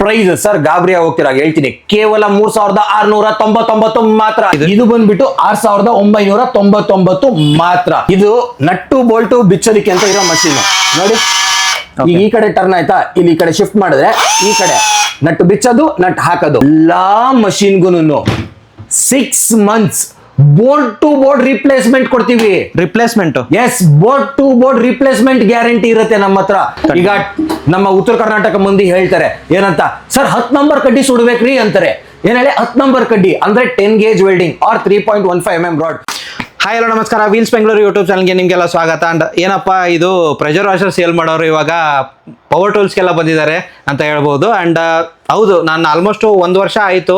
Price sir ಗಾಬರಿ ಹೋಗ್ತೀರಾ ಹೇಳ್ತೀನಿ, ಕೇವಲ 3699 ಮಾತ್ರ. ಇದು ಬಂದ್ಬಿಟ್ಟು 6999 ಮಾತ್ರ. ಇದು ನಟ್ಟು ಬೋಲ್ಟು ಬಿಚ್ಚೋದಿಕ್ಕೆ ಅಂತ ಇರೋ ಮಷೀನ್ ನೋಡಿ. ಈಗ ಈ ಕಡೆ ಟರ್ನ್ ಆಯ್ತಾ, ಇಲ್ಲಿ ಈ ಕಡೆ ಶಿಫ್ಟ್ ಮಾಡಿದ್ರೆ ಈ ಕಡೆ ನಟ್ಟು ಬಿಚ್ಚೋದು ನಟ್ ಹಾಕೋದು. ಎಲ್ಲಾ ಮಷೀನ್ಗೂನು 6 months board to board replacement ಕೊಡ್ತೀವಿ. Replacement? Yes, board to board replacement guarantee ಇರುತ್ತೆ ನಮ್ಮ ಹತ್ರ. ಈಗ ನಮ್ಮ ಉತ್ತರ ಕರ್ನಾಟಕ ಮಂದಿ ಹೇಳ್ತಾರೆ ಏನಂತ, ಸರ್ 10 ನಂಬರ್ ಕಡ್ಡಿ ಸುಡ್ಬೇಕ್ರಿ ಅಂತಾರೆ. ಏನ್ ಹೇಳಿ 10 ನಂಬರ್ ಕಡ್ಡಿ ಅಂದ್ರೆ 10 gauge welding or 3.15 mm rod. Hi hello ನಮಸ್ಕಾರ, ವೀಲ್ಸ್ ಬೆಂಗಳೂರು ಯೂಟ್ಯೂಬ್ ಚಾನಲ್ಗೆ ನಿಮಗೆಲ್ಲ ಸ್ವಾಗತ. ಅಂಡ್ ಏನಪ್ಪ ಇದು ಪ್ರೆಷರ್ ವಾಷರ್ ಸೇಲ್ ಮಾಡೋರು ಇವಾಗ ಪವರ್ ಟೂಲ್ಸ್ಗೆಲ್ಲ ಬಂದಿದ್ದಾರೆ ಅಂತ ಹೇಳ್ಬೋದು. ಅಂಡ್ ಹೌದು, ನಾನು ಆಲ್ಮೋಸ್ಟ್ 1 ವರ್ಷ ಆಯಿತು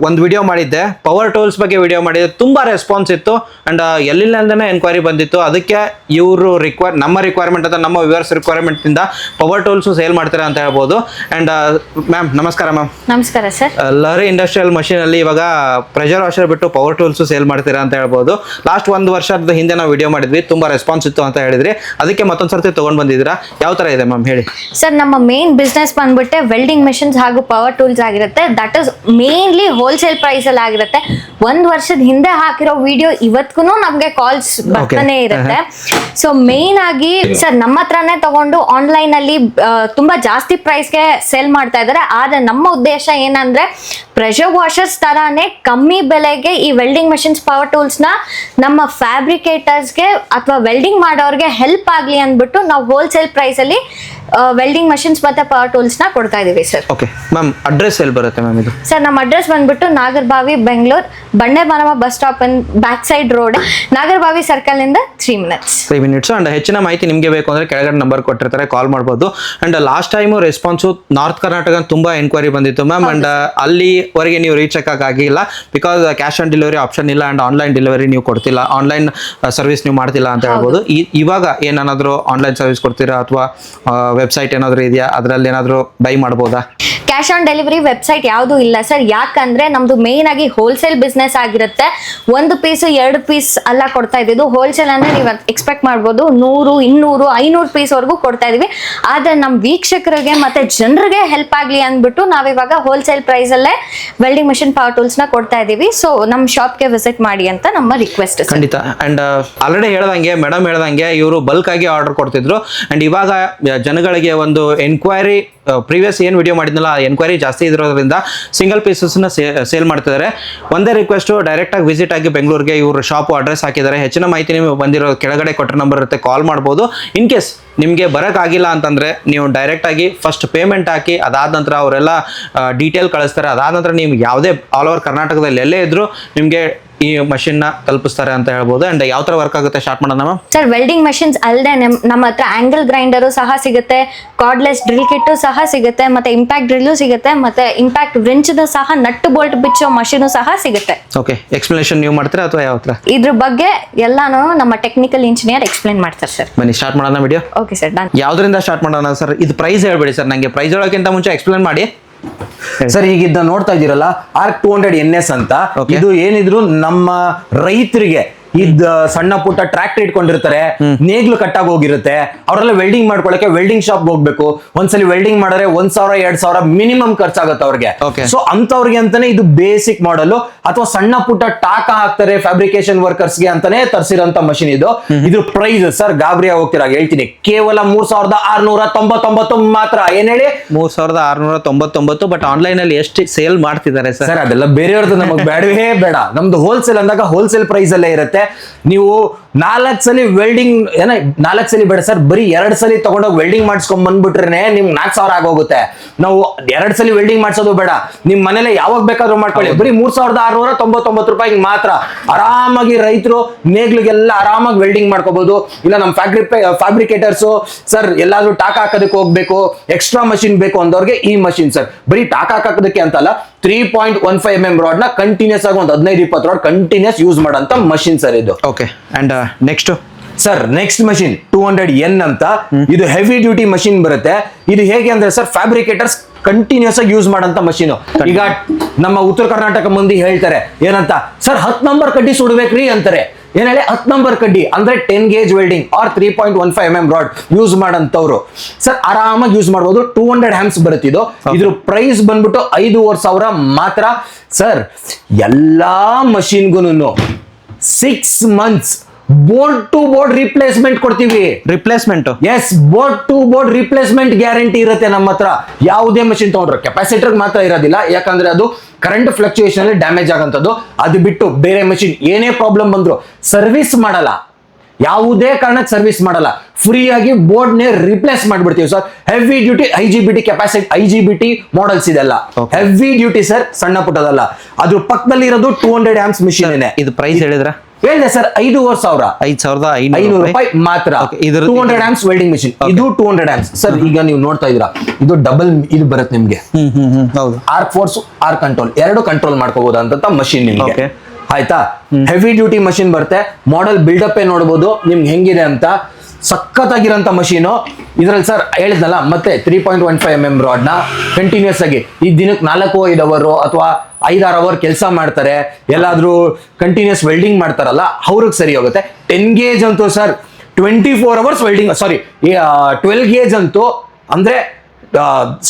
ಒಂದು ವಿಡಿಯೋ ಮಾಡಿದ್ದೆ, ಪವರ್ ಟೂಲ್ಸ್ ಬಗ್ಗೆ ವಿಡಿಯೋ ಮಾಡಿದ್ದೆ. ತುಂಬ ರೆಸ್ಪಾನ್ಸ್ ಇತ್ತು ಅಂಡ್ ಎಲ್ಲಿಂದನೇ ಎನ್ಕ್ವೈರಿ ಬಂದಿತ್ತು. ಅದಕ್ಕೆ ಇವರು ನಮ್ಮ ರಿಕ್ವೈರ್ಮೆಂಟ್ ಅಥವಾ ನಮ್ಮ ವ್ಯೂವರ್ಸ್ ರಿಕ್ವೈರ್ಮೆಂಟಿಂದ ಪವರ್ ಟೂಲ್ಸು ಸೇಲ್ ಮಾಡ್ತಾರೆ ಅಂತ ಹೇಳ್ಬೋದು. ಅಂಡ್ ಮ್ಯಾಮ್ ನಮಸ್ಕಾರ. ಮ್ಯಾಮ್ ನಮಸ್ಕಾರ ಸರ್. ಲಹರಿ ಇಂಡಸ್ಟ್ರಿಯಲ್ ಮಷೀನಲ್ಲಿ ಇವಾಗ ಪ್ರೆಷರ್ ವಾಷರ್ ಬಿಟ್ಟು ಪವರ್ ಟೂಲ್ಸು ಸೇಲ್ ಮಾಡ್ತೀರಾ ಅಂತ ಹೇಳ್ಬೋದು. ಲಾಸ್ಟ್ 1 ವರ್ಷದ ಹಿಂದೆ ನಾವು ವಿಡಿಯೋ ಮಾಡಿದ್ವಿ, ತುಂಬ ರೆಸ್ಪಾನ್ಸ್ ಇತ್ತು ಅಂತ ಹೇಳಿದ್ರಿ. ಅದಕ್ಕೆ ಮತ್ತೊಂದು ಸರ್ತಿ ತೊಗೊಂಡು ಬಂದಿದ್ದೀರಾ. ಯಾವ ಥರ ಇದೆ ಮ್ಯಾಮ್ ಹೇಳಿ. ಸರ್, ನಮ್ಮ ಮೇನ್ ಬಿಸ್ನೆಸ್ ಬಂದ್ಬಿಟ್ಟೆ ವೆಲ್ಡಿಂಗ್ ಮೆಷಿನ್ಸ್ ಹಾಗೂ ಪವರ್ ಟೂಲ್ಸ್ ಆಗಿರುತ್ತೆ. That is mainly wholesale price ಅಲ್ಲಿ ಆಗಿರುತ್ತೆ. 1 ವರ್ಷದ ಹಿಂದೆ ಹಾಕಿರೋ ವಿಡಿಯೋ ಇವತ್ತಿಗೂ ನಮ್ಗೆ ಕಾಲ್ಸ್ ಬರ್ತಾನೆ ಇರುತ್ತೆ. ಸೊ ಮೇನ್ ಆಗಿ ಸರ್ ನಮ್ಮ ಹತ್ರನೇ ತಗೊಂಡು ಆನ್ಲೈನ್ ಅಲ್ಲಿ ತುಂಬಾ ಜಾಸ್ತಿ ಪ್ರೈಸ್ಗೆ ಸೇಲ್ ಮಾಡ್ತಾ ಇದ್ದಾರೆ. ಆದ್ರೆ ನಮ್ಮ ಉದ್ದೇಶ ಏನಂದ್ರೆ ಪ್ರೆಷರ್ ವಾಷರ್ಸ್ ತರಾನೇ ಕಮ್ಮಿ ಬೆಲೆಗೆ ಈ ವೆಲ್ಡಿಂಗ್ ಮೆಷಿನ್ಸ್ ಪವರ್ ಟೂಲ್ಸ್ ನ ನಮ್ಮ ಫ್ಯಾಬ್ರಿಕೇಟರ್ಸ್ಗೆ ಅಥವಾ ವೆಲ್ಡಿಂಗ್ ಮಾಡೋರ್ಗೆ ಹೆಲ್ಪ್ ಆಗ್ಲಿ ಅಂದ್ಬಿಟ್ಟು ನಾವು ಹೋಲ್ಸೇಲ್ ಪ್ರೈಸ್ ಅಲ್ಲಿ ವೆಲ್ಡಿಂಗ್ ಮಷಿನ್ಸ್ ಮತ್ತೆ ಪವರ್ ಟೂಲ್ಸ್ ನ ಕೊಡ್ತಾ ಇದೀವಿ ಸರ್. ಓಕೆ ಮ್ಯಾಮ್, ಅಡ್ರೆಸ್ ಎಲ್ಲಿ ಬರುತ್ತೆ ಮ್ಯಾಮ್ ಇದು? ಸರ್, ನಮ್ಮ ಅಡ್ರೆಸ್ ಬಂದ್ಬಿಟ್ಟು ನಾಗರಬಾವಿ, ಬೆಂಗಳೂರು, ಬಂಡೆ ಮರಮ bus stop back side road, Nagarbhavi circle ಇಂದ 3 minutes. ಅಂಡ್ ಹೆಚ್ಚಿನ ಮಾಹಿತಿ ನಿಮಗೆ ಬೇಕು ಅಂದ್ರೆ ಕೆಳಗಡೆ ನಂಬರ್ ಕೊಟ್ಟಿರ್ತಾರೆ, ಕಾಲ್ ಮಾಡ್ಬೋದು. And last time response north Karnataka ತುಂಬಾ ಎನ್ಕ್ವೈರಿ ಬಂದಿತ್ತು ಮ್ಯಾಮ್. ಅಂಡ್ ಅಲ್ಲಿವರೆಗೆ ನೀವು ರೀಚ್ ಆಗಿಲ್ಲ because cash on delivery option ಇಲ್ಲ ಅಂಡ್ ಆನ್ಲೈನ್ ಡೆಲಿವರಿ ನೀವು ಕೊಡ್ತಿಲ್ಲ, ಆನ್ಲೈನ್ ಸರ್ವಿಸ್ ನೀವು ಮಾಡ್ತಿಲ್ಲ ಅಂತ ಹೇಳ್ಬೋದು. ಇವಾಗ ಏನಾದರೂ ಆನ್ಲೈನ್ ಸರ್ವಿಸ್ ಕೊಡ್ತೀರಾ ಅಥವಾ ವೆಬ್ಸೈಟ್ ಏನಾದರೂ ಇದೆಯಾ, ಅದರಲ್ಲಿ ಏನಾದರೂ ಬೈ ಮಾಡ್ಬೋದಾ? ಕ್ಯಾಶ್ ಆನ್ ಡೆಲಿವರಿ ವೆಬ್ಸೈಟ್ ಯಾವುದು ಇಲ್ಲ ಸರ್. ಯಾಕಂದ್ರೆ ನಮ್ದು ಮೇನ್ ಆಗಿ ಹೋಲ್ಸೇಲ್ ಬಿಸ್ನೆಸ್ ಆಗಿರುತ್ತೆ. 1 ಪೀಸ್ 2 ಪೀಸ್ ಅಲ್ಲ ಕೊಡ್ತಾ ಇದ್ದು, ಹೋಲ್ಸೇಲ್ ಅಂದ್ರೆ ನೀವು ಎಕ್ಸ್ಪೆಕ್ಟ್ ಮಾಡ್ಬೋದು 100, 200, 500 ಪೀಸ್ ವರೆಗೂ ಕೊಡ್ತಾ ಇದೀವಿ. ಆದ್ರೆ ನಮ್ ವೀಕ್ಷಕರಿಗೆ ಮತ್ತೆ ಜನರಿಗೆ ಹೆಲ್ಪ್ ಆಗ್ಲಿ ಅಂದ್ಬಿಟ್ಟು ನಾವಿವಾಗ ಹೋಲ್ಸೇಲ್ ಪ್ರೈಸ್ ಅಲ್ಲೇ ವೆಲ್ಡಿಂಗ್ ಮೆಷಿನ್ ಪವರ್ ಟೂಲ್ಸ್ ನ ಕೊಡ್ತಾ ಇದೀವಿ. ಸೊ ನಮ್ ಶಾಪ್ಗೆ ವಿಸಿಟ್ ಮಾಡಿ ಅಂತ ನಮ್ಮ ರಿಕ್ವೆಸ್ಟ್. ಖಂಡಿತ. ಅಂಡ್ ಆಲ್ರೆಡಿ ಹೇಳ್ದಂಗೆ ಮೇಡಮ್ ಹೇಳ್ದಂಗೆ ಇವರು ಬಲ್ಕ್ ಆಗಿ ಆರ್ಡರ್ ಕೊಡ್ತಿದ್ರು. ಅಂಡ್ ಇವಾಗ ಜನಗಳಿಗೆ ಒಂದು ಎನ್ಕ್ವೈರಿ, ಪ್ರೀವಿಯಸ್ ಏನು ವಿಡಿಯೋ ಮಾಡಿದ್ನಲ್ಲ ಎನ್ಕ್ವೈರಿ ಜಾಸ್ತಿ ಇರೋದ್ರಿಂದ ಸಿಂಗಲ್ ಪೀಸಸ್ನ ಸೇಲ್ ಮಾಡ್ತಿದ್ದಾರೆ. ಒಂದೇ ರಿಕ್ವೆಸ್ಟು, ಡೈರೆಕ್ಟಾಗಿ ವಿಸಿಟ್ ಆಗಿ ಬೆಂಗಳೂರಿಗೆ ಇವರು ಶಾಪು ಅಡ್ರೆಸ್ ಹಾಕಿದ್ದಾರೆ. ಹೆಚ್ಚಿನ ಮಾಹಿತಿ ನಿಮಗೆ ಬಂದಿರೋ ಕೆಳಗಡೆ ಕೊಟ್ಟರೆ ನಂಬರ್ ಇರುತ್ತೆ, ಕಾಲ್ ಮಾಡ್ಬೋದು. ಇನ್ ಕೇಸ್ ನಿಮಗೆ ಬರೋಕ್ಕಾಗಿಲ್ಲ ಅಂತಂದರೆ ನೀವು ಡೈರೆಕ್ಟಾಗಿ ಫಸ್ಟ್ ಪೇಮೆಂಟ್ ಹಾಕಿ, ಅದಾದ ನಂತರ ಅವರೆಲ್ಲ ಡೀಟೇಲ್ ಕಳಿಸ್ತಾರೆ. ಅದಾದ ನಂತರ ನೀವು ಯಾವುದೇ ಆಲ್ ಓವರ್ ಕರ್ನಾಟಕದಲ್ಲಿ ಎಲ್ಲೇ ಇದ್ದರೂ ನಿಮಗೆ ಈ ಮಷಿನ್ನ ತಲುಪಿಸ್ತಾರೆ ಅಂತ ಹೇಳ್ಬೋದು. ಅಂಡ್ ಯಾವ ಥರ ವರ್ಕ್ ಆಗುತ್ತೆ ಸ್ಟಾರ್ಟ್ ಮಾಡೋಣ ಮ್ಯಾಮ್? ಸರ್, ವೆಲ್ಡಿಂಗ್ ಮಷಿನ್ಸ್ ಅಲ್ಲದೆ ನಮ್ಮ ಹತ್ರ ಆಂಗಲ್ ಗ್ರೈಂಡರು ಸಹ ಸಿಗುತ್ತೆ, ಕಾರ್ಡ್ಲೆಸ್ ಡ್ರಿಲ್ ಕಿಟ್ಟು ಸಹ ಸಿಗುತ್ತೆ, ಮತ್ತೆ ಇಂಪ್ಯಾಕ್ಟ್ ಡ್ರಿಲ್ಲು ಸಿಗುತ್ತೆ, ಮತ್ತೆ ಇಂಪ್ಯಾಕ್ಟ್ ವ್ರಿಂಚ್ ಸಹ ನಟ್ಟು ಬೋಲ್ಟ್ ಬಿಚ್ಚೋ ಮಷೀನು ಸಹ ಸಿಗುತ್ತೆ. ಓಕೆ, ಎಕ್ಸ್ಪ್ಲನೇಷನ್ ನೀವು ಮಾಡ್ತೀರಾ ಅಥವಾ ಯಾವ ಥರ? ಇದ್ರ ಬಗ್ಗೆ ಎಲ್ಲಾನು ನಮ್ಮ ಟೆಕ್ನಿಕಲ್ ಇಂಜಿನಿಯರ್ ಎಕ್ಸ್ಪ್ಲೇನ್ ಮಾಡ್ತಾರೆ ಸರ್. ಬನ್ನಿ ಸ್ಟಾರ್ಟ್ ಮಾಡೋಣ ವಿಡಿಯೋ. Okay sir, done. ಯಾವ್ದ್ರಿಂದ ಸ್ಟಾರ್ಟ್ ಮಾಡೋಣ ಸರ್? ಇದು ಪ್ರೈಸ್ ಹೇಳ್ಬೇಡಿ ಸರ್, ನನಗೆ ಪ್ರೈಸ್ ಹೇಳೋಕ್ಕಿಂತ ಮುಂಚೆ ಎಕ್ಸ್ಪ್ಲೇನ್ ಮಾಡಿ ಸರ್. ಈಗ ಇದನ್ನ ನೋಡ್ತಾ ಇದ್ದೀರಲ್ಲ ಆರ್ಕ್ 200 NS ಅಂತ. ಇದು ಏನಿದ್ರು ನಮ್ಮ ರೈತರಿಗೆ ಇದ್ ಸಣ್ಣ ಪುಟ್ಟ ಟ್ರ್ಯಾಕ್ಟರ್ ಇಟ್ಕೊಂಡಿರ್ತಾರೆ, ನೇಗ್ಲು ಕಟ್ಟಾಗಿ ಹೋಗಿರುತ್ತೆ, ಅವರೆಲ್ಲ ವೆಲ್ಡಿಂಗ್ ಮಾಡ್ಕೊಳಕ್ಕೆ ವೆಲ್ಡಿಂಗ್ ಶಾಪ್ ಹೋಗ್ಬೇಕು. ಒಂದ್ಸಲಿ ವೆಲ್ಡಿಂಗ್ ಮಾಡಿದ್ರೆ 1000, 2000 ಮಿನಿಮಮ್ ಖರ್ಚಾಗುತ್ತೆ ಅವ್ರಿಗೆ. ಸೊ ಅಂತವ್ರಿಗೆ ಅಂತಾನೆ ಇದು ಬೇಸಿಕ್ ಮಾಡಲ್. ಅಥವಾ ಸಣ್ಣ ಪುಟ್ಟ ಟಾಕ ಹಾಕ್ತಾರೆ ಫ್ಯಾಬ್ರಿಕೇಶನ್ ವರ್ಕರ್ಸ್ಗೆ ಅಂತಾನೆ ತರಿಸಿರೋಂತ ಮಷಿನ್ ಇದು. ಇದ್ರ ಪ್ರೈಸ್ ಸರ್ ಗಾಬರಿ ಹೋಗ್ತೀರಾ ಹೇಳ್ತೀನಿ, ಕೇವಲ 3699 ಮಾತ್ರ. ಏನ್ ಹೇಳಿ 3699. ಬಟ್ ಆನ್ಲೈನ್ ಅಲ್ಲಿ ಎಷ್ಟು ಸೇಲ್ ಮಾಡ್ತಿದ್ದಾರೆ ಸರ್? ಸರ್ ಅದೆಲ್ಲ ಬೇರೆಯವ್ರದ್ದು ನಮಗೆ ಬೇಡವೇ ಬೇಡ. ನಮ್ದು ಹೋಲ್ಸೇಲ್ ಅಂದಾಗ ಹೋಲ್ಸೇಲ್ ಪ್ರೈಸ್ ಅಲ್ಲೇ ಇರುತ್ತೆ. ನೀವು 4 ಸಲ ವೆಲ್ಡಿಂಗ್ 4 ಸಲ ಬೇಡ ಸರ್, ಬರೀ 2 ಸಲ ತಗೊಂಡೋಗಿ ವೆಲ್ಡಿಂಗ್ ಮಾಡಿಸ್ಕೊಂಡ್ ಬಂದ್ಬಿಟ್ರೆ ನಿಮ್ಗೆ 4000 ಆಗೋಗುತ್ತೆ. ನಾವು 2 ಸಲ ವೆಲ್ಡಿಂಗ್ ಮಾಡಿಸೋದು ಬೇಡ, ನಿಮ್ ಮನೇಲೆ ಯಾವಾಗ ಬೇಕಾದ್ರೂ ಮಾಡ್ಕೊಳ್ಳಿ. ಬರೀ 3699 ರೂಪಾಯಿಗೆ ಮಾತ್ರ ಆರಾಮಾಗಿ ರೈತರು ನೇಗ್ಲಿಗೆಲ್ಲ ಆರಾಮಾಗಿ ವೆಲ್ಡಿಂಗ್ ಮಾಡ್ಕೋಬಹುದು. ಇಲ್ಲ ನಮ್ಮ ಫ್ಯಾಬ್ರಿಕೇಟರ್ಸ್ ಸರ್ ಎಲ್ಲಾದ್ರೂ ಟಾಕ ಹಾಕೋದಕ್ಕೆ ಹೋಗ್ಬೇಕು, ಎಕ್ಸ್ಟ್ರಾ ಮಷಿನ್ ಬೇಕು ಅಂದವ್ರಿಗೆ ಈ ಮಷಿನ್ ಸರ್. ಬರೀ ಟಾಕ ಹಾಕೋದಕ್ಕೆ ಅಂತಲ್ಲ, 3.15 mm ರಾಡ್ ನ ಕಂಟಿನ್ಯೂಸ್ ಆಗಿ ಒಂದು 15-20 ರಾಡ್ ಕಂಟಿನ್ಯೂಸ್ ಯೂಸ್ ಮಾಡಂತ ಮಷಿನ್ ಸರ್ ಇದು. Okay, and next sir next machine 200N ಅಂತ. ಇದು ಹೆವಿ ಡ್ಯೂಟಿ ಮಷಿನ್ ಬರುತ್ತೆ. ಇದು ಹೇಗೆ ಅಂದ್ರೆ ಸರ್ ಫ್ಯಾಬ್ರಿಕೇಟರ್ಸ್ ಕಂಟಿನ್ಯೂಸ್ ಆಗಿ ಯೂಸ್ ಮಾಡಂತ ಮಷೀನು. ಈಗ ನಮ್ಮ ಉತ್ತರ ಕರ್ನಾಟಕ ಮಂದಿ ಹೇಳ್ತಾರೆ ಏನಂತ, ಸರ್ 10 ನಂಬರ್ ಕಡ್ಡಿ ಸುಡ್ಬೇಕ್ರಿ ಅಂತಾರೆ. ಏನ್ ಹೇಳಿ 10 ನಂಬರ್ ಕಡ್ಡಿ ಅಂದ್ರೆ 10 gauge welding or 3.15 mm rod use ಮಾಡಂತವ್ರು ಸರ್ ಆರಾಮಾಗಿ ಯೂಸ್ ಮಾಡಬಹುದು. 200 ಹ್ಯಾಂಪ್ಸ್ ಬರುತ್ತೆ ಇದು. ಇದ್ರ ಪ್ರೈಸ್ ಬಂದ್ಬಿಟ್ಟು 5,500 ಮಾತ್ರ ಸರ್. ಎಲ್ಲಾ ಮಷಿನ್ಗೂ 6 months board to board replacement ಕೊಡ್ತೀವಿ. Replacement yes, board to board replacement guarantee ಇರುತ್ತೆ ನಮ್ಮ ಹತ್ರ. ಯಾವುದೇ ಮಷಿನ್ ತಗೊಂಡ್ರೆ ಕೆಪಾಸಿಟರ್ ಮಾತ್ರ ಇರೋದಿಲ್ಲ, ಯಾಕಂದ್ರೆ ಅದು ಕರೆಂಟ್ ಫ್ಲಕ್ಚುಯೇಷನ್ ಅಲ್ಲಿ ಡ್ಯಾಮೇಜ್ ಆಗಂತದ್ದು. ಅದು ಬಿಟ್ಟು ಬೇರೆ ಮಷಿನ್ ಏನೇ ಪ್ರಾಬ್ಲಮ್ ಬಂದ್ರು ಸರ್ವಿಸ್ ಮಾಡಲ್ಲ, ಯಾವುದೇ ಕಾರಣಕ್ಕೆ ಸರ್ವಿಸ್ ಮಾಡಲ್ಲ. ಫ್ರೀ ಆಗಿ ಬೋರ್ಡ್ ನೇ ರಿಪ್ಲೇಸ್ ಮಾಡ್ಬಿಡ್ತೀವಿ sir. Heavy duty IGBT capacity, IGBT models ಇದೆಲ್ಲ ಹೆವಿ ಡ್ಯೂಟಿ ಸರ್, ಸಣ್ಣ ಪುಟ್ಟದಲ್ಲ. ಅದ್ರ ಪಕ್ಕದಲ್ಲಿ ಇರೋದು 200 ಆಂಪ್ಸ್ ಮಿಷಿನ್ ಇದೆ. ಇದು ಪ್ರೈಸ್ ಹೇಳಿದ್ರ ಹೇಳಿದೆ ಸರ್, 5,500 5,500 ರೂಪಾಯಿ ಮಾತ್ರ. 200 ಆಂಪ್ಸ್ ವೆಲ್ಡಿಂಗ್ ಮಿಷಿನ್, ಇದು 200 ಆಂಪ್ಸ್ ಸರ್. ಈಗ ನೀವು ನೋಡ್ತಾ ಇದ್ದೀರಾ, ಇದು ಡಬಲ್ ಇದು ಬರುತ್ತೆ ನಿಮ್ಗೆ. ಹೌದು, ಆರ್ಕ್ ಫೋರ್ಸ್, ಆರ್ಕ್ ಕಂಟ್ರೋಲ್ ಎರಡು ಕಂಟ್ರೋಲ್ ಮಾಡ್ಕೋಬಹುದು ಅಂತ ಮಷಿನ್ ನಿಮ್ಗೆ. Okay. ಆಯ್ತಾ, ಹೆವಿ ಡ್ಯೂಟಿ ಮಷಿನ್ ಬರುತ್ತೆ. ಮಾಡೆಲ್ ಬಿಲ್ಡಪ್ ನೋಡಬಹುದು ನಿಮ್ಗೆ ಹೆಂಗಿದೆ ಅಂತ. ಸಖತ್ತಾಗಿರೋಂಥ ಮಷೀನು ಇದ್ರಲ್ಲಿ ಸರ್. ಹೇಳಿದ್ನಲ್ಲ ಮತ್ತೆ 3.15 mm ರಾಡ್ ನ ಕಂಟಿನ್ಯೂಸ್ ಆಗಿ ಈ ದಿನಕ್ಕೆ 4-5 ಅವರ್ ಅಥವಾ 5-6 ಅವರ್ ಕೆಲಸ ಮಾಡ್ತಾರೆ, ಎಲ್ಲಾದ್ರೂ ಕಂಟಿನ್ಯೂಸ್ ವೆಲ್ಡಿಂಗ್ ಮಾಡ್ತಾರಲ್ಲ ಅವ್ರಿಗೆ ಸರಿ ಹೋಗುತ್ತೆ. 10 ಗೇಜ್ ಅಂತೂ ಸರ್ 24 hours ವೆಲ್ಡಿಂಗ್, ಸಾರಿ 12 ಗೇಜ್ ಅಂತೂ ಅಂದ್ರೆ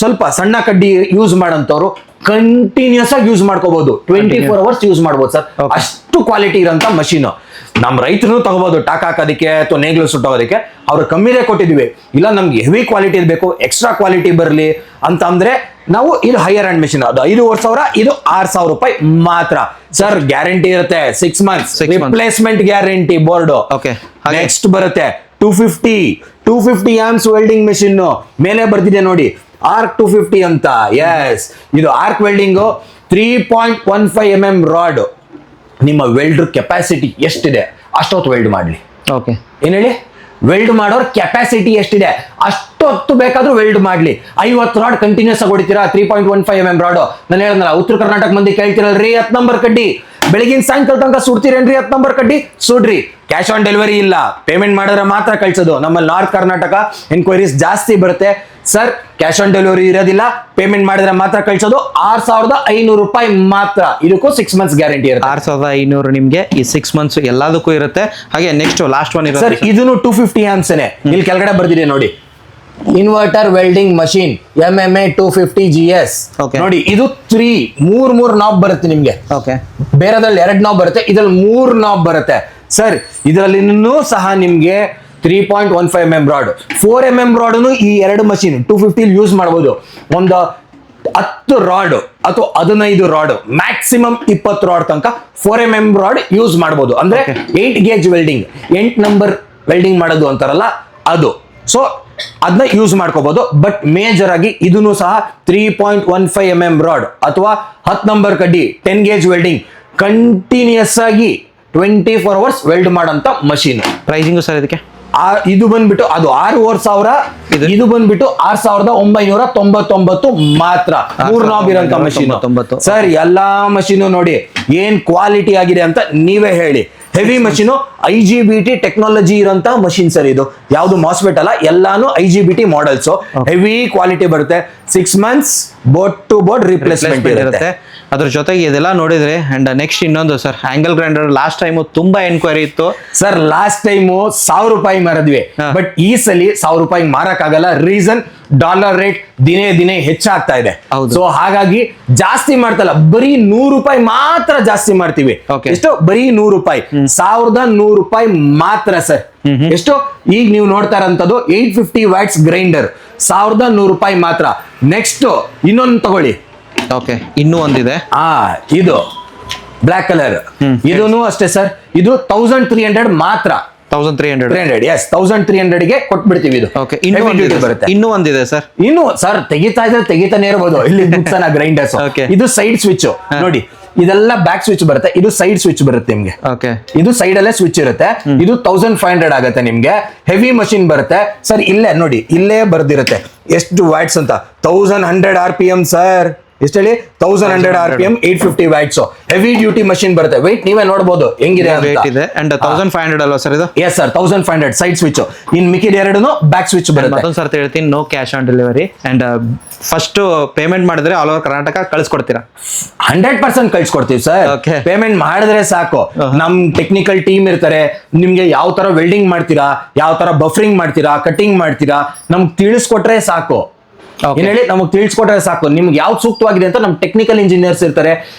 ಸ್ವಲ್ಪ ಸಣ್ಣ ಕಡ್ಡಿ ಯೂಸ್ ಮಾಡಂತವ್ರು ಕಂಟಿನ್ಯೂಸ್ ಆಗಿ ಯೂಸ್ ಮಾಡ್ಕೋಬಹುದು. 24 hours ಯೂಸ್ ಮಾಡ್ಬೋದು ಸರ್. ಅಷ್ಟು ಕ್ವಾಲಿಟಿ ಇರೋಂಥ ಮಷೀನು. ನಮ್ಮ ರೈತರು ತಗೋಬಹುದು ಟಾಕ್ ಹಾಕೋದಕ್ಕೆ ಅಥವಾ ನೇಗ್ಲು ಸುಟ್ಟೋಗೋದಕ್ಕೆ. ಅವ್ರು ಕಮ್ಮಿನೇ ಕೊಟ್ಟಿದ್ವಿ. ಇಲ್ಲ ನಮ್ಗೆ ಹೆವಿ ಕ್ವಾಲಿಟಿ ಇರಬೇಕು, ಎಕ್ಸ್ಟ್ರಾ ಕ್ವಾಲಿಟಿ ಬರಲಿ ಅಂತ ಅಂದ್ರೆ ನಾವು ಇದು ಹೈಯರ್ ಅಂಡ್ ಮೆಷಿನ್. ಅದು 5,500, ಇದು 6,000 ರೂಪಾಯಿ ಮಾತ್ರ ಸರ್. ಗ್ಯಾರಂಟಿ ಇರುತ್ತೆ 6 months replacement guarantee board. Next ಬರುತ್ತೆ 250 ಆಂಪ್ಸ್ ವೆಲ್ಡಿಂಗ್ ಮೆಷಿನ್. ಮೇಲೆ ಬರ್ತಿದೆ ನೋಡಿ ಆರ್ಕ್ 250 ಅಂತ. ಎಸ್, ಇದು ಆರ್ಕ್ ವೆಲ್ಡಿಂಗು 3.15 mm ರಾಡ್. ನಿಮ್ಮ ವೆಲ್ಡರ್ ಕೆಪಾಸಿಟಿ ಎಷ್ಟಿದೆ ಅಷ್ಟೊತ್ತು ವೆಲ್ಡ್ ಮಾಡ್ಲಿ. ಓಕೆ, ಏನ್ ಹೇಳಿ, ವೆಲ್ಡ್ ಮಾಡೋರ್ ಕೆಪಾಸಿಟಿ ಎಷ್ಟಿದೆ ಅಷ್ಟೊತ್ತು ಬೇಕಾದ್ರೂ ವೆಲ್ಡ್ ಮಾಡ್ಲಿ. 50 ರಾಡ್ ಕಂಟಿನ್ಯೂಸ್ ಆಗಿ ಹೊಡಿತೀರಾ 3.15 mm ರಾಡ್. ನಾನು ಹೇಳಿದ್ನಲ್ಲ, ಉತ್ತರ ಕರ್ನಾಟಕ ಮಂದಿ ಕೇಳ್ತಿರಲ್ರಿ 10 ನಂಬರ್ ಕಡ್ಡಿ ಬೆಳಗಿನ ಸಾಯಂಕಾಲ ತನಕ ಸುಡ್ತೀರೇನ್ರಿ 10 ನಂಬರ್ ಕಡ್ಡಿ? ಸುಡ್ರಿ. ಕ್ಯಾಶ್ ಆನ್ ಡೆಲಿವರಿ ಇಲ್ಲ, ಪೇಮೆಂಟ್ ಮಾಡಿದ್ರೆ ಮಾತ್ರ ಕಳ್ಸೋದು. ನಮ್ಮಲ್ಲಿ ನಾರ್ತ್ ಕರ್ನಾಟಕ ಎನ್ಕ್ವೈರೀಸ್ ಜಾಸ್ತಿ ಬರುತ್ತೆ ಸರ್. ಕ್ಯಾಶ್ ಆನ್ ಡೆಲಿವರಿ ಇರೋದಿಲ್ಲ, ಪೇಮೆಂಟ್ ಮಾಡಿದ್ರೆ ಮಾತ್ರ ಕಳ್ಸೋದು. 6,500 ರೂಪಾಯಿ ಮಾತ್ರ. ಇದಕ್ಕೂ 6 months ಗ್ಯಾರಂಟಿ ಇರುತ್ತೆ. 6,500 ನಿಮ್ಗೆ ಈ 6 months ಎಲ್ಲದಕ್ಕೂ ಇರುತ್ತೆ. ಹಾಗೆ ನೆಕ್ಸ್ಟ್ ಲಾಸ್ಟ್ ಒನ್ ಇರುತ್ತೆ ಸರ್, ಇದನ್ನು 250 ಆಂಪ್ಸ್. ಇಲ್ಲಿ ಕೆಳಗಡೆ ಬರ್ದಿದೆ ನೋಡಿ, inverter welding machine MMA 250 GS. ನೋಡಿ, ಇದು 3 ನಾಬ್ ಬರುತ್ತೆ ನಿಮ್ಗೆ. ಬೇರೆದ್ರಲ್ಲಿ 2 ನಾಬ್ ಬರುತ್ತೆ, ಇದ್ರಲ್ಲಿ 3 ನಾಬ್ ಬರುತ್ತೆ ಸರ್. ಇದರಲ್ಲಿ ಸಹ ನಿಮ್ಗೆ 3.15 mm ರಾಡ್, 4 mm ರಾಡ್ ಈ 2 ಮಷೀನ್ 250 ಯೂಸ್ ಮಾಡಬಹುದು. ಒಂದು 10 ರಾಡ್ ಅಥವಾ 15 ರಾಡ್, ಮ್ಯಾಕ್ಸಿಮಮ್ 20 ರಾಡ್ ತನಕ 4 mm ರಾಡ್ ಯೂಸ್ ಮಾಡಬಹುದು. ಅಂದ್ರೆ 8 ಗೇಜ್ ವೆಲ್ಡಿಂಗ್, 8 ನಂಬರ್ ವೆಲ್ಡಿಂಗ್ ಮಾಡೋದು ಅಂತಾರಲ್ಲ ಅದು. ಸೊ ಅದನ್ನ ಯೂಸ್ ಮಾಡ್ಕೋಬಹುದು. ಬಟ್ ಮೇಜರ್ ಆಗಿ ಇದನ್ನು ಸಹ 3.15 mm ರಾಡ್ ಅಥವಾ 10 ನಂಬರ್ ಕಡ್ಡಿ 10 ಗೇಜ್ ವೆಲ್ಡಿಂಗ್ ಕಂಟಿನ್ಯೂಸ್ ಆಗಿ 24 hours ವೆಲ್ಡ್ ಮಾಡಂತ ಮಷೀನ್. ಪ್ರೈಸಿಂಗು ಸರ್ ಇದಕ್ಕೆ ಇದು ಬಂದ್ಬಿಟ್ಟು ಅದು 6,500, ಇದು ಬಂದ್ಬಿಟ್ಟು 6,999 ಮಾತ್ರ. 3 ನಾಬ್ ಇರೋಂಥ ಮಷೀನ್ ಸರ್. ಎಲ್ಲಾ ಮಷೀನು ನೋಡಿ ಏನ್ ಕ್ವಾಲಿಟಿ ಆಗಿದೆ ಅಂತ ನೀವೇ ಹೇಳಿ. ಹೆವಿ ಮಷೀನು, IGBT ಟೆಕ್ನಾಲಜಿ ಇರೋಂತ ಮಷೀನ್ ಸರ್. ಇದು ಯಾವ್ದು ಮಾಸ್ಫೆಟ್ ಅಲ್ಲ, ಎಲ್ಲಾನು IGBT ಮಾಡಲ್ಸ್. ಹೆವಿ ಕ್ವಾಲಿಟಿ ಬರುತ್ತೆ. 6 months board to board replacement ಇರುತ್ತೆ. ಅದ್ರ ಜೊತೆಗೆ ಇದೆಲ್ಲ ನೋಡಿದ್ರೆ ಅಂಡ್ ನೆಕ್ಸ್ಟ್ ಇನ್ನೊಂದು sir, angle grinder. Last time ತುಂಬಾ ಎನ್ಕ್ವೈರಿ ಇತ್ತು ಸರ್. ಲಾಸ್ಟ್ ಟೈಮ್ 1,000 ರೂಪಾಯಿ ಮಾರಿದ್ವಿ, ಬಟ್ ಈ ಸಲ 1,000 ರೂಪಾಯಿ ಮಾರಕ್ ಆಗಲ್ಲ. ರೀಸನ್, ಡಾಲರ್ ರೇಟ್ ದಿನೇ ಹೆಚ್ಚಾಗ್ತಾ ಇದೆ. ಸೊ ಹಾಗಾಗಿ ಜಾಸ್ತಿ ಮಾಡ್ತಲ್ಲ, ಬರೀ 100 ರೂಪಾಯಿ ಮಾತ್ರ ಜಾಸ್ತಿ ಮಾಡ್ತೀವಿ. ಎಷ್ಟು? ಬರೀ 100 ರೂಪಾಯಿ, 1,100 ರೂಪಾಯಿ ಮಾತ್ರ ಸರ್. ಎಷ್ಟು? ಈಗ ನೀವು ನೋಡ್ತಾ ಇರೋಂಥದ್ದು 850 ವ್ಯಾಟ್ಸ್ ಗ್ರೈಂಡರ್ 1,100 ರೂಪಾಯಿ ಮಾತ್ರ. ನೆಕ್ಸ್ಟ್ ಇನ್ನೊಂದು ತಗೊಳ್ಳಿ. ಓಕೆ, ಇನ್ನೂ ಒಂದಿದೆ. ಇದು ಬ್ಲಾಕ್ ಕಲರ್. ಇದೂ ಅಷ್ಟೇ ಸರ್. ಇದು 1,300 ಮಾತ್ರ. 1,300. ಎಸ್, 1,300 ಗೆ ಕೊಟ್ಬಿಡ್ತೀವಿ. ಇದು ಬರುತ್ತೆ. ಇನ್ನೂ ಒಂದಿದೆ ಸರ್. ಇನ್ನು ಸರ್ ತೆಗಿತಾನೆ ಇರಬಹುದು. ಇಲ್ಲಿ ಗ್ರೈಂಡರ್ಸ್. ಇದು ಸೈಡ್ ಸ್ವಿಚ್ ನೋಡಿ, ಇದೆಲ್ಲ ಬ್ಯಾಕ್ ಸ್ವಿಚ್ ಬರುತ್ತೆ, ಇದು ಸೈಡ್ ಸ್ವಿಚ್ ಬರುತ್ತೆ ನಿಮ್ಗೆ. ಇದು ಸೈಡ್ ಅಲ್ಲೇ ಸ್ವಿಚ್ ಇರುತ್ತೆ. ಇದು 1,500 ಆಗುತ್ತೆ ನಿಮ್ಗೆ. ಹೆವಿ ಮಷಿನ್ ಬರುತ್ತೆ ಸರ್. ಇಲ್ಲೇ ನೋಡಿ, ಇಲ್ಲೇ ಬರ್ದಿರುತ್ತೆ ಎಷ್ಟು ವ್ಯಾಟ್ಸ್ ಅಂತ. 1,100 RPM ಸರ್. ಎಷ್ಟು ಹೇಳಿ 1100 RPM 850 watts heavy duty machine ಬರುತ್ತೆ. ವೆಯ್ಟ್ ನೀವೇ ನೋಡಬಹುದು ಹೆಂಗಿದೆ ವೇಟ್ ಇದೆ ಅಂಡ್ 1500 ಅಲ್ವಾ ಸರ್ ಇದು? ಎಸ್ ಸರ್ 1500 ಸೈಡ್ ಸ್ವಿಚ್, ಇನ್ ಮಿಕ್ಕಿದ ಎರಡೂ ಬ್ಯಾಕ್ ಸ್ವಿಚ್ ಬರುತ್ತೆ. ಮತ್ತೊಂದು ಸರ್ತಿ ಹೇಳ್ತೀನಿ, no cash on delivery and first payment ಮಾಡಿದ್ರೆ ಆಲ್ ಓವರ್ ಕರ್ನಾಟಕ ಕಳಿಸ್ಕೊಡ್ತೀರಾ? 100% ಕಳ್ಸಿಕೊಡ್ತೀವಿ ಸರ್. Okay. ಪೇಮೆಂಟ್ ಮಾಡಿದ್ರೆ ಸಾಕು, ನಮ್ ಟೆಕ್ನಿಕಲ್ ಟೀಮ್ ಇರ್ತಾರೆ. ನಿಮ್ಗೆ ಯಾವ ತರ ವೆಲ್ಡಿಂಗ್ ಮಾಡ್ತೀರಾ, ಯಾವ ತರ ಬಫರಿಂಗ್ ಮಾಡ್ತೀರಾ, ಕಟಿಂಗ್ ಮಾಡ್ತೀರಾ, ನಮ್ಗೆ ತಿಳಿಸ್ಕೊಟ್ರೆ ಸಾಕು. Okay. ಏನ್ ಹೇಳಿ, ನಮಗೆ ತಿಳಿಸ್ಕೊಟ್ರೆ ಸಾಕು. ನಿಮ್ಗೆ ಯಾವ್ದು ಸೂಕ್ತವಾಗಿದೆ ಅಂತ ನಮ್ ಟೆಕ್ನಿಕಲ್ ಇಂಜಿನಿಯರ್ಸ್ ಇರ್ತಾರೆ,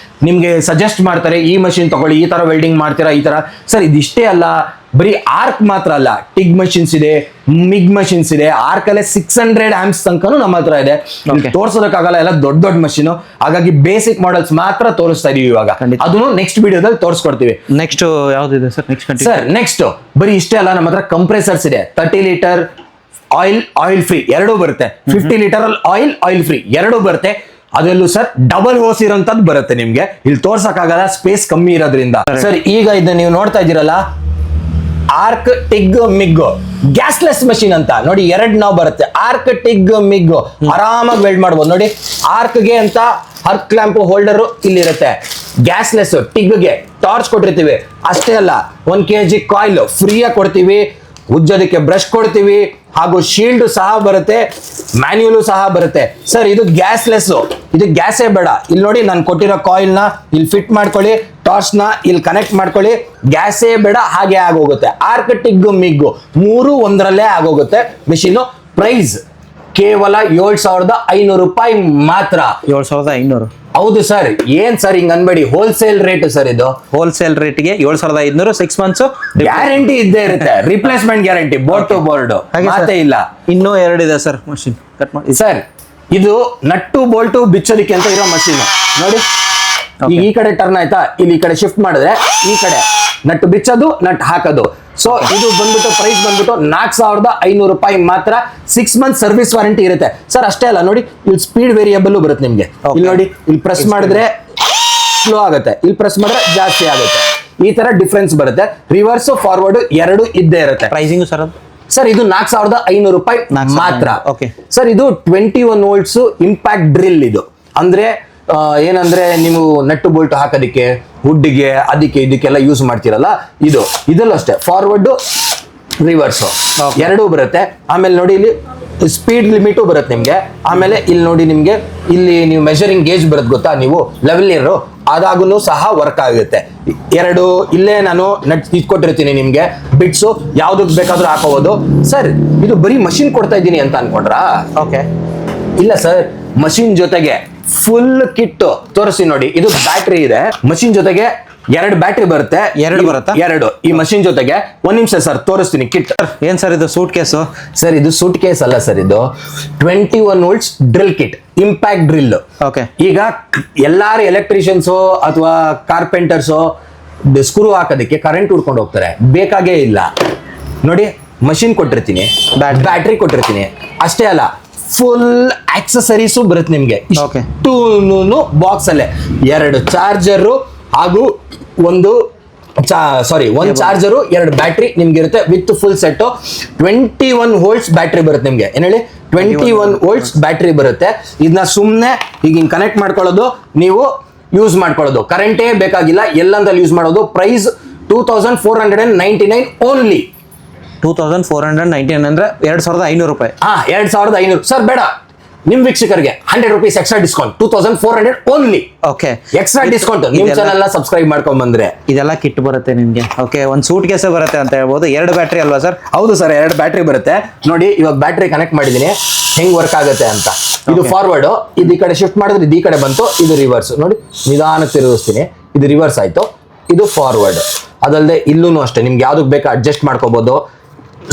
ನಿಮ್ಗೆ ಸಜೆಸ್ಟ್ ಮಾಡ್ತಾರೆ. ಈ ಮಷಿನ್ ತಗೊಳ್ಳಿ, ಈ ತರ ವೆಲ್ಡಿಂಗ್ ಮಾಡ್ತೀರಾ, ಈ ತರ. ಸರ್ ಇದಿಷ್ಟೇ ಅಲ್ಲ, ಬರೀ ಆರ್ಕ್ ಮಾತ್ರ ಅಲ್ಲ, ಟಿಗ್ ಮಷಿನ್ಸ್ ಇದೆ, ಮಿಗ್ ಮಷಿನ್ಸ್ ಇದೆ. ಆರ್ಕ್ ಅಲ್ಲೇ 600 ಆಂಪ್ಸ್ ತನಕನೂ ನಮ್ಮ ಹತ್ರ ಇದೆ. ತೋರ್ಸೋದಕ್ಕಾಗಲ್ಲ, ಎಲ್ಲ ದೊಡ್ಡ ದೊಡ್ಡ ಮಷಿನ್. ಹಾಗಾಗಿ ಬೇಸಿಕ್ ಮಾಡೆಲ್ಸ್ ಮಾತ್ರ ತೋರಿಸ್ತಾ ಇದೀವಿ ಇವಾಗ. ಅದನ್ನು ನೆಕ್ಸ್ಟ್ ವಿಡಿಯೋದಲ್ಲಿ ತೋರಿಸ್ಕೊಡ್ತೀವಿ. ನೆಕ್ಸ್ಟ್ ಯಾವ್ದಿದೆ ಸರ್? ಸರ್ ನೆಕ್ಸ್ಟ್ ಬರೀ ಇಷ್ಟೇ ಅಲ್ಲ, ನಮ್ಮ ಹತ್ರ ಕಂಪ್ರೆಸರ್ಸ್ ಇದೆ. 30 ಲೀಟರ್ ಆಯಿಲ್ ಫ್ರೀ ಎರಡೂ ಬರುತ್ತೆ. 50 ಲೀಟರ್ ಆಯಿಲ್ ಫ್ರೀ ಎರಡೂ ಬರುತ್ತೆ. ಅದರಲ್ಲೂ ಸರ್ ಡಬಲ್ ಹೋಸ್ ಇರೋಂಥದ್ದು ಬರುತ್ತೆ ನಿಮ್ಗೆ. ಇಲ್ಲಿ ತೋರ್ಸಕ್ಕಾಗಲ್ಲ, ಸ್ಪೇಸ್ ಕಮ್ಮಿ ಇರೋದ್ರಿಂದ. ಸರ್ ಈಗ ಇದನ್ನ ನೀವು ನೋಡ್ತಾ ಇದ್ದೀರಲ್ಲ, ಆರ್ಕ್ ಟಿಗ್ ಮಿಗ್ ಗ್ಯಾಸ್ಲೆಸ್ ಮಷಿನ್ ಅಂತ ನೋಡಿ. ನಾವು ಬರುತ್ತೆ ಆರ್ಕ್ ಟಿಗ್ ಮಿಗ್, ಆರಾಮಾಗಿ ವೆಲ್ಡ್ ಮಾಡ್ಬೋದು ನೋಡಿ. ಆರ್ಕ್ಗೆ ಅಂತ ಅರ್ಕ್ ಕ್ಲಾಂಪ್ ಹೋಲ್ಡರ್ ಇಲ್ಲಿರುತ್ತೆ. ಗ್ಯಾಸ್ಲೆಸ್ ಟಿಗ್ಗೆ ಟಾರ್ಚ್ ಕೊಟ್ಟಿರ್ತೀವಿ. ಅಷ್ಟೇ ಅಲ್ಲ, 1 kg ಕಾಯಿಲ್ ಫ್ರೀಯಾಗಿ ಕೊಡ್ತೀವಿ. ಉಜ್ಜೋದಕ್ಕೆ ಬ್ರಷ್ ಕೊಡ್ತೀವಿ, ಹಾಗೂ ಶೀಲ್ಡ್ ಸಹ ಬರುತ್ತೆ, ಮ್ಯಾನ್ಯುಯಲ್ ಸಹ ಬರುತ್ತೆ. ಸರ್ ಇದು ಗ್ಯಾಸ್ಲೆಸ್, ಇದು ಗ್ಯಾಸೇ ಬೇಡ. ಇಲ್ಲಿ ನೋಡಿ, ನಾನು ಕೊಟ್ಟಿರೋ ಕಾಯಿಲ್ ನ ಇಲ್ಲಿ ಫಿಟ್ ಮಾಡ್ಕೊಳ್ಳಿ, ಟಾರ್ಚ್ ನ ಇಲ್ಲಿ ಕನೆಕ್ಟ್ ಮಾಡ್ಕೊಳ್ಳಿ, ಗ್ಯಾಸೇ ಬೇಡ, ಹಾಗೆ ಆಗೋಗುತ್ತೆ. ಆರ್ಕ್ ಟಿಗ್ ಮಿಗ್ 3 ಒಂದರಲ್ಲೇ ಆಗೋಗುತ್ತೆ ಮಿಷಿನ್. ಪ್ರೈಸ್ ಕೇವಲ 7,500 ರೂಪಾಯಿ ಮಾತ್ರ. 7,500? ಹೌದು ಸರ್. ಏನ್ ಸರ್ ಹಿಂಗ್ ಅನ್ಬೇಡಿ, ಹೋಲ್ಸೇಲ್ ರೇಟ್ ಸರ್ ಇದು. ಹೋಲ್ಸೇಲ್ ರೇಟ್ಗೆ 7,500, 6 ಮಂತ್ಸ್ ಗ್ಯಾರಂಟಿ ಇದ್ದೇ ಇರುತ್ತೆ. Replacement guarantee, board to board ಮಾತೇ ಇಲ್ಲ. ಇನ್ನೂ 2 ಇದೆ ಸರ್ ಮಷಿನ್. ಕಟ್ ಮಾಡಿ ಸರ್, ಇದು ನಟ್ಟು ಬೋಲ್ಟು ಬಿಚ್ಚೋದಿಕ್ಕೆ ಅಂತ ಇರೋ ಮಷೀನ್ ನೋಡಿ. ಈಗ ಈ ಕಡೆ ಟರ್ನ್ ಆಯ್ತಾ, ಇಲ್ಲಿ ಈ ಕಡೆ ಶಿಫ್ಟ್ ಮಾಡಿದ್ರೆ ಈ ಕಡೆ ನಟ್ಟು ಬಿಚ್ಚೋದು, ನಟ್ ಹಾಕೋದು. ಸೊ ಇದು ಬಂದ್ಬಿಟ್ಟು ಪ್ರೈಸ್ ಬಂದ್ಬಿಟ್ಟು 4,500 ರೂಪಾಯಿ ಮಾತ್ರ. 6 ಮಂತ್ ಸರ್ವಿಸ್ ವಾರಂಟಿ ಇರುತ್ತೆ ಸರ್. ಅಷ್ಟೇ ಅಲ್ಲ ನೋಡಿ, ಇಲ್ಲಿ ಸ್ಪೀಡ್ ವೇರಿಯಬಲ್ ಬರುತ್ತೆ ನಿಮ್ಗೆ. ಇಲ್ಲಿ ನೋಡಿ, ಇಲ್ಲಿ ಪ್ರೆಸ್ ಮಾಡಿದ್ರೆ ಸ್ಲೋ ಆಗುತ್ತೆ, ಇಲ್ಲಿ ಪ್ರೆಸ್ ಮಾಡಿದ್ರೆ ಜಾಸ್ತಿ ಆಗುತ್ತೆ. ಈ ತರ ಡಿಫ್ರೆನ್ಸ್ ಬರುತ್ತೆ. ರಿವರ್ಸ್ ಫಾರ್ವರ್ಡ್ ಎರಡು ಇದ್ದೇ ಇರುತ್ತೆ. ಪ್ರೈಸಿಂಗ್ ಸರ್ ಅದು? ಸರ್ ಇದು 4,500 ರೂಪಾಯಿ ಮಾತ್ರ. ಓಕೆ ಸರ್, ಇದು 21 ವೋಲ್ಟ್ಸ್ ಇಂಪ್ಯಾಕ್ಟ್ ಡ್ರಿಲ್. ಇದು ಅಂದ್ರೆ ಏನಂದ್ರೆ ನೀವು ನಟ್ಟು ಬೋಲ್ಟ್ ಹಾಕೋದಿಕ್ಕೆ, ವುಡ್ಗೆ, ಅದಕ್ಕೆ ಇದಕ್ಕೆಲ್ಲ ಯೂಸ್ ಮಾಡ್ತೀರಲ್ಲ, ಇದಲ್ಲೂ ಅಷ್ಟೇ ಫಾರ್ವರ್ಡ್ ರಿವರ್ಸ್ ಎರಡೂ ಬರುತ್ತೆ. ಆಮೇಲೆ ನೋಡಿ, ಇಲ್ಲಿ ಸ್ಪೀಡ್ ಲಿಮಿಟು ಬರುತ್ತೆ ನಿಮ್ಗೆ. ಆಮೇಲೆ ಇಲ್ಲಿ ನೋಡಿ, ನಿಮ್ಗೆ ಇಲ್ಲಿ ನೀವು ಮೆಷರಿಂಗ್ ಗೇಜ್ ಬರುತ್ತೆ ಗೊತ್ತಾ, ನೀವು ಲೆವೆಲ್ ಇರೋ ಅದಾಗೂ ಸಹ ವರ್ಕ್ ಆಗುತ್ತೆ. ಎರಡು ಇಲ್ಲೇ ನಾನು ನಟ್ ಇಟ್ಕೊಟ್ಟಿರ್ತೀನಿ ನಿಮ್ಗೆ, ಬಿಟ್ಸು ಯಾವ್ದಕ್ ಬೇಕಾದ್ರೂ ಹಾಕೋಬಹುದು. ಸರ್ ಇದು ಬರೀ ಮಷಿನ್ ಕೊಡ್ತಾ ಇದ್ದೀನಿ ಅಂತ ಅನ್ಕೊಂಡ್ರಾ? ಓಕೆ, ಇಲ್ಲ ಸರ್, ಮಷಿನ್ ಜೊತೆಗೆ ಫುಲ್ ಕಿಟ್ ತೋರಿಸಿ ನೋಡಿ. ಇದು ಬ್ಯಾಟ್ರಿ ಇದೆ, ಮಷಿನ್ ಜೊತೆಗೆ 2 ಬ್ಯಾಟ್ರಿ ಬರುತ್ತೆ. 2 ಬರುತ್ತಾ? 2 ಈ ಮಷಿನ್ ಜೊತೆಗೆ. 1 ನಿಮಿಷ ಸರ್, ತೋರಿಸ್ತೀನಿ ಕಿಟ್. ಏನ್ ಸರ್ ಇದು? Suitcase? ಸರ್ ಇದು ಸೂಟ್ ಕೇಸ್ ಅಲ್ಲ ಸರ್, ಇದು 21 volts drill kit, impact drill. Okay, ಈಗ ಎಲ್ಲಾರು ಎಲೆಕ್ಟ್ರಿಷಿಯನ್ಸು ಅಥವಾ ಕಾರ್ಪೆಂಟರ್ಸು ಸ್ಕ್ರೂ ಹಾಕೋದಕ್ಕೆ ಕರೆಂಟ್ ಹುಡ್ಕೊಂಡು ಹೋಗ್ತಾರೆ, ಬೇಕಾಗೇ ಇಲ್ಲ. ನೋಡಿ, ಮಷಿನ್ ಕೊಟ್ಟಿರ್ತೀನಿ, ಬ್ಯಾಟ್ರಿ ಕೊಟ್ಟಿರ್ತೀನಿ. ಅಷ್ಟೇ ಅಲ್ಲ, ಫುಲ್ ಆಕ್ಸೆಸರೀಸು ಬರುತ್ತೆ ನಿಮ್ಗೆ. ಇಷ್ಟು ಬಾಕ್ಸ್ ಅಲ್ಲೇ 2 ಚಾರ್ಜರು ಹಾಗೂ ಒಂದು ಚಾರ್ಜರು, 2 ಬ್ಯಾಟ್ರಿ ನಿಮ್ಗೆ ಇರುತ್ತೆ with full set. 21 volts battery ಬರುತ್ತೆ ನಿಮ್ಗೆ. ಏನ್ ಹೇಳಿ, 21 ವೋಲ್ಟ್ಸ್ ಬ್ಯಾಟ್ರಿ ಬರುತ್ತೆ. ಇದನ್ನ ಸುಮ್ಮನೆ ಈಗ ಹಿಂಗ್ ಕನೆಕ್ಟ್ ಮಾಡ್ಕೊಳ್ಳೋದು, ನೀವು ಯೂಸ್ ಮಾಡ್ಕೊಳ್ಳೋದು, ಕರೆಂಟೇ ಬೇಕಾಗಿಲ್ಲ, ಎಲ್ಲಂದಲ್ಲಿ ಯೂಸ್ ಮಾಡೋದು. Price 2,499 only. 2,499 ಅಂದ್ರೆ 2,500 ರೂಪಾಯಿ. 2,500 ಸರ್. ಬೇಡ, ನಿಮ್ ವೀಕ್ಷಕರಿಗೆ 100 rupees extra discount. 2,400 only. Okay, extra discount. ನಿಮ್ ಚಾನೆಲ್ ಸಬ್ಸ್ಕ್ರೈಬ್ ಮಾಡ್ಕೊಂಡ್ ಬಂದ್ರೆ ಇದೆಲ್ಲ ಕಿಟ್ ಬರುತ್ತೆ ನಿಮ್ಗೆ. ಓಕೆ, ಒಂದು ಸೂಟ್ ಕೇಸ್ ಬರುತ್ತೆ ಅಂತ ಹೇಳ್ಬೋದು. 2 ಬ್ಯಾಟ್ರಿ ಅಲ್ವಾ ಸರ್? ಹೌದು ಸರ್, 2 ಬ್ಯಾಟ್ರಿ ಬರುತ್ತೆ. ನೋಡಿ, ಇವಾಗ ಬ್ಯಾಟ್ರಿ ಕನೆಕ್ಟ್ ಮಾಡಿದೀನಿ, ಹೆಂಗ್ ವರ್ಕ್ ಆಗುತ್ತೆ ಅಂತ. ಇದು ಫಾರ್ವರ್ಡ್, ಇದು ಈ ಕಡೆ ಶಿಫ್ಟ್ ಮಾಡಿದ್ರೆ ಇದು ಈ ಕಡೆ ಬಂತು. ಇದು ರಿವರ್ಸ್. ನೋಡಿ, ನಿಧಾನ ತಿರುಗಿಸ್ತೀನಿ, ಇದು ರಿವರ್ಸ್ ಆಯ್ತು. ಇದು ಫಾರ್ವರ್ಡ್. ಅದಲ್ಲದೆ ಇಲ್ಲೂ ಅಷ್ಟೇ, ನಿಮ್ಗೆ ಯಾವ್ದಕ್ ಬೇಕಾ ಅಡ್ಜಸ್ಟ್ ಮಾಡ್ಕೋಬಹುದು.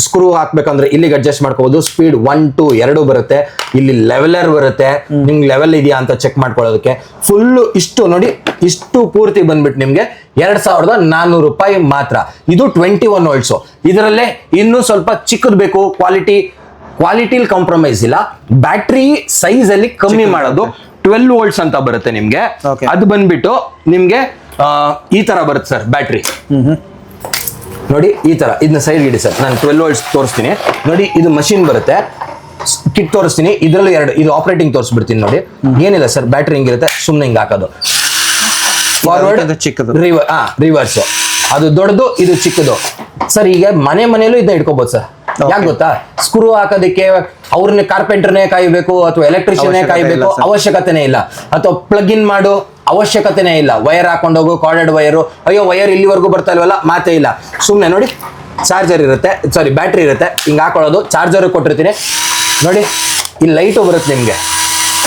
ಸ್ಕ್ರೂ ಹಾಕ್ಬೇಕಂದ್ರೆ ಇಲ್ಲಿಗೆ ಅಡ್ಜಸ್ಟ್ ಮಾಡ್ಕೋಬಹುದು. ಸ್ಪೀಡ್ 1, 2 ಎರಡು ಬರುತ್ತೆ. ಇಲ್ಲಿ ಲೆವೆಲರ್ ಬರುತ್ತೆ, ನಿಮ್ಗೆ ಲೆವೆಲ್ ಇದೆಯಾ ಅಂತ ಚೆಕ್ ಮಾಡ್ಕೊಳ್ಳೋದಕ್ಕೆ. ಫುಲ್ ಇಷ್ಟು ನೋಡಿ, ಇಷ್ಟು ಪೂರ್ತಿ ಬಂದ್ಬಿಟ್ಟು ನಿಮ್ಗೆ 2,400 ರೂಪಾಯಿ ಮಾತ್ರ. ಇದು 21 ವೋಲ್ಟ್ಸ್. ಇದರಲ್ಲೇ ಇನ್ನೂ ಸ್ವಲ್ಪ ಚಿಕ್ಕದ್ ಬೇಕು, ಕ್ವಾಲಿಟಿಲಿ ಕಾಂಪ್ರಮೈಸ್ ಇಲ್ಲ. ಬ್ಯಾಟ್ರಿ ಸೈಜ್ ಅಲ್ಲಿ ಕಮ್ಮಿ ಮಾಡೋದು 12 ವೋಲ್ಟ್ಸ್ ಅಂತ ಬರುತ್ತೆ ನಿಮ್ಗೆ. ಅದು ಬಂದ್ಬಿಟ್ಟು ನಿಮ್ಗೆ ಈ ತರ ಬರುತ್ತೆ ಸರ್ ಬ್ಯಾಟ್ರಿ. ನೋಡಿ, ಈ ತರ. ಇದನ್ನ ಸೈಡ್ ಇಡಿ ಸರ್, ನಾನು 12 ವೋಲ್ಟ್ಸ್ ತೋರಿಸ್ತೀನಿ ನೋಡಿ. ಇದು ಮಷಿನ್ ಬರುತ್ತೆ. ಕಿಟ್ ತೋರಿಸ್ತೀನಿ. ಇದ್ರಲ್ಲೂ ಎರಡು, ಇದು ಆಪರೇಟಿಂಗ್ ತೋರಿಸ್ಬಿಡ್ತೀನಿ ನೋಡಿ. ಏನಿಲ್ಲ ಸರ್, ಬ್ಯಾಟ್ರಿ ಹಿಂಗಿರುತ್ತೆ, ಸುಮ್ಮನೆ ಹಿಂಗೆ ಹಾಕೋದು. ಫಾರ್ವರ್ಡ್ ಚಿಕ್ಕದು, ರಿವರ್ಸ್. ಅದು ದೊಡ್ಡದು, ಇದು ಚಿಕ್ಕದು. ಸರ್ ಈಗ ಮನೆಯಲ್ಲೂ ಇದನ್ನ ಇಟ್ಕೋಬಹುದು ಸರ್. ಯಾಕೆ ಗೊತ್ತಾ, ಸ್ಕ್ರೂ ಹಾಕೋದಕ್ಕೆ ಅವ್ರನ್ನ ಕಾರ್ಪೆಂಟರ್ನೇ ಕಾಯಬೇಕು ಅಥವಾ ಎಲೆಕ್ಟ್ರಿಷಿಯನ್ನೇ ಕಾಯಬೇಕು ಅವಶ್ಯಕತೆನೇ ಇಲ್ಲ, ಅಥವಾ ಪ್ಲಗ್ ಇನ್ ಮಾಡು ಅವಶ್ಯಕತೆನೇ ಇಲ್ಲ. ವೈರ್ ಹಾಕೊಂಡೋಗು, ಕಾರ್ಡೆಡ್ ವೈರು, ಅಯ್ಯೋ ವೈರ್ ಇಲ್ಲಿವರೆಗೂ ಬರ್ತಾ ಇಲ್ವಲ್ಲ, ಮಾತೇ ಇಲ್ಲ. ಸುಮ್ಮನೆ ನೋಡಿ, ಚಾರ್ಜರ್ ಇರುತ್ತೆ, ಸಾರಿ ಬ್ಯಾಟ್ರಿ ಇರುತ್ತೆ, ಹಿಂಗೆ ಹಾಕೊಳ್ಳೋದು. ಚಾರ್ಜರ್ ಕೊಟ್ಟಿರ್ತೀನಿ ನೋಡಿ, ಇಲ್ಲಿ ಲೈಟು ಬರುತ್ತೆ ನಿಮಗೆ.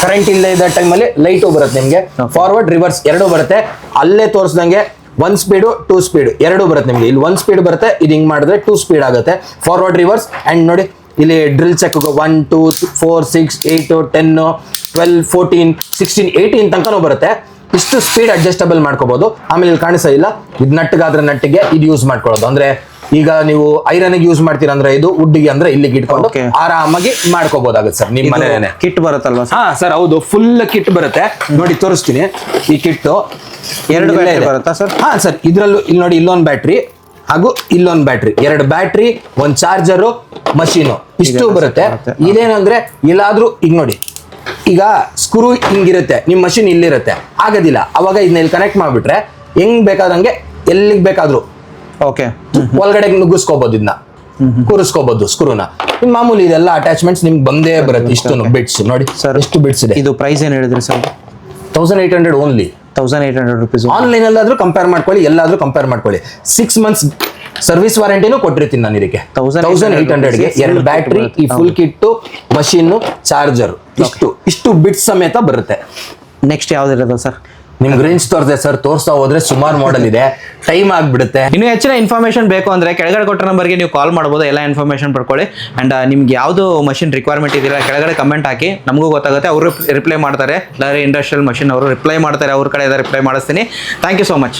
ಕರೆಂಟ್ ಇಲ್ಲದೆ ಇದ್ದ ಟೈಮಲ್ಲಿ ಲೈಟು ಬರುತ್ತೆ ನಿಮಗೆ. ಫಾರ್ವರ್ಡ್ ರಿವರ್ಸ್ ಎರಡೂ ಬರುತ್ತೆ. ಅಲ್ಲೇ ತೋರಿಸ್ದಂಗೆ 1 ಸ್ಪೀಡು 2 ಸ್ಪೀಡ್ ಎರಡೂ ಬರುತ್ತೆ ನಿಮಗೆ. ಇಲ್ಲಿ 1 ಸ್ಪೀಡ್ ಬರುತ್ತೆ, ಇದು ಹಿಂಗೆ ಮಾಡಿದ್ರೆ 2 ಸ್ಪೀಡ್ ಆಗುತ್ತೆ. Forward reverse. ಆ್ಯಂಡ್ ನೋಡಿ ಇಲ್ಲಿ ಡ್ರಿಲ್ ಚೆಕ್ 1 2 4 6 8 10 12 14 16 18 ತನಕನೂ ಬರುತ್ತೆ. ಇಷ್ಟು ಸ್ಪೀಡ್ ಅಡ್ಜಸ್ಟಬಲ್ ಮಾಡ್ಕೋಬಹುದು. ಆಮೇಲೆ ಇಲ್ಲಿ ಕಾಣಿಸ್ತಾ ಇಲ್ಲ, ಇದು ನಟ್ಟಿಗಾದ್ರೆ ನಟ್ಟಿಗೆ ಇದು ಯೂಸ್ ಮಾಡ್ಕೊಳ್ಳೋದು. ಅಂದ್ರೆ ಈಗ ನೀವು ಐರನ್ಗೆ ಯೂಸ್ ಮಾಡ್ತೀರಾ ಅಂದ್ರೆ ಇದು, ವುಡ್ಗೆ ಅಂದ್ರೆ ಇಲ್ಲಿಗೆ ಇಟ್ಕೊಂಡು ಆರಾಮಾಗಿ ಮಾಡ್ಕೋಬಹುದಾಗುತ್ತೆ ಸರ್ ನಿಮ್ಮ ಮನೆಯಲ್ಲೇ. ಕಿಟ್ ಬರುತ್ತಲ್ವಾ? ಹಾ ಸರ್, ಹೌದು, ಫುಲ್ ಕಿಟ್ ಬರುತ್ತೆ ನೋಡಿ, ತೋರಿಸ್ತೀನಿ. ಈ ಕಿಟ್ ಎರಡು ಬರುತ್ತಾ ಸರ್? ಹಾ ಸರ್, ಇದ್ರಲ್ಲೂ ಇಲ್ಲಿ ನೋಡಿ, ಇಲ್ಲೊಂದು ಬ್ಯಾಟ್ರಿ ಹಾಗೂ ಇಲ್ಲೊಂದು ಬ್ಯಾಟ್ರಿ, 2 ಬ್ಯಾಟ್ರಿ, 1 ಚಾರ್ಜರು, ಮಷೀನು, ಇಷ್ಟು ಬರುತ್ತೆ. ಇದೇನಂದ್ರೆ ಎಲ್ಲಾದ್ರೂ ಈಗ ನೋಡಿ, ಈಗ ಸ್ಕ್ರೂ ಹಿಂಗಿರುತ್ತೆ, ನಿಮ್ಮ ಮಷಿನ್ ಇಲ್ಲಿರುತ್ತೆ, ಆಗೋದಿಲ್ಲ. ಅವಾಗ ಇದನ್ನ ಇಲ್ಲಿ ಕನೆಕ್ಟ್ ಮಾಡಿಬಿಟ್ರೆ ಹೆಂಗ್ ಬೇಕಾದಂಗೆ ಎಲ್ಲಿಗೆ ಬೇಕಾದ್ರೂ ಓಕೆ ಒಳಗಡೆ ನುಗ್ಗಿಸ್ಕೋಬಹುದು, ಇದನ್ನ ಕೂರಿಸ್ಕೋಬಹುದು ಸ್ಕ್ರೂನ. ಮಾಮೂಲಿ ಇದೆಲ್ಲ ಅಟ್ಯಾಚ್ಮೆಂಟ್ಸ್ ನಿಮ್ಗೆ ಬಂದೇ ಬರುತ್ತೆ. ಇಷ್ಟು ಬಿಟ್ಸ್ ನೋಡಿ ಸರ್, ಎಷ್ಟು ಬಿಟ್ಸ್ ಇದೆ. ಇದು ಪ್ರೈಸ್ ಏನ್ ಹೇಳಿದ್ರಿ ಸರ್? 1800 ಓನ್ಲಿ. 1800 rupees. ಆನ್ಲೈನ್ ಅಲ್ಲಾದ್ರೂ ಕಂಪೇರ್ ಮಾಡ್ಕೊಳ್ಳಿ, ಎಲ್ಲಾದ್ರೂ ಕಂಪೇರ್ ಮಾಡ್ಕೊಳ್ಳಿ. 6 months ಸರ್ವಿಸ್ ವಾರಂಟಿನೂ ಕೊಟ್ಟಿರ್ತೀನಿ ನಾನು ಇದಕ್ಕೆ. 1800ಗೆ 2 ಬ್ಯಾಟ್ರಿ, ಈ ಫುಲ್ ಕಿಟ್ಟು, ಮಷೀನ್, ಚಾರ್ಜರ್, ಇಷ್ಟು ಬಿಟ್ಸ್ ಸಮೇತ ಬರುತ್ತೆ. ನೆಕ್ಸ್ಟ್ ಯಾವ್ದಿರೋದು ಸರ್? ನಿಮ್ಗೆ ರೇಂಜ್ ತೋರಿಸಿದೆ ಸರ್, ತೋರಿಸ್ತಾ ಹೋದ್ರೆ ಸುಮಾರು ಮಾಡೆಲ್ ಇದೆ, ಟೈಮ್ ಆಗ್ಬಿಡುತ್ತೆ. ಇನ್ನು ಹೆಚ್ಚಿನ ಇನ್ಫಾರ್ಮೇಷನ್ ಬೇಕು ಅಂದ್ರೆ ಕೆಳಗಡೆ ಕೊಟ್ಟ ನಂಬರ್ಗೆ ನೀವು ಕಾಲ್ ಮಾಡ್ಬೋದು, ಎಲ್ಲ ಇನ್ಫಾರ್ಮೇಷನ್ ಪಡ್ಕೊಳ್ಳಿ. ಅಂಡ್ ನಿಮ್ಗೆ ಯಾವುದು ಮಷಿನ್ ರಿಕ್ವೈರ್ಮೆಂಟ್ ಇದೆಯಲ್ಲ ಕೆಳಗಡೆ ಕಮೆಂಟ್ ಹಾಕಿ, ನಮಗೂ ಗೊತ್ತಾಗುತ್ತೆ. ಅವರು ರಿಪ್ಲೈ ಮಾಡ್ತಾರೆ, ಲಾರಿ ಇಂಡಸ್ಟ್ರಿಯಲ್ ಮಷಿನ್ ಅವರು ರಿಪ್ಲೈ ಮಾಡ್ತಾರೆ, ಅವ್ರ ಕಡೆ ರಿಪ್ಲೈ ಮಾಡಿಸ್ತೀನಿ. Thank you so much.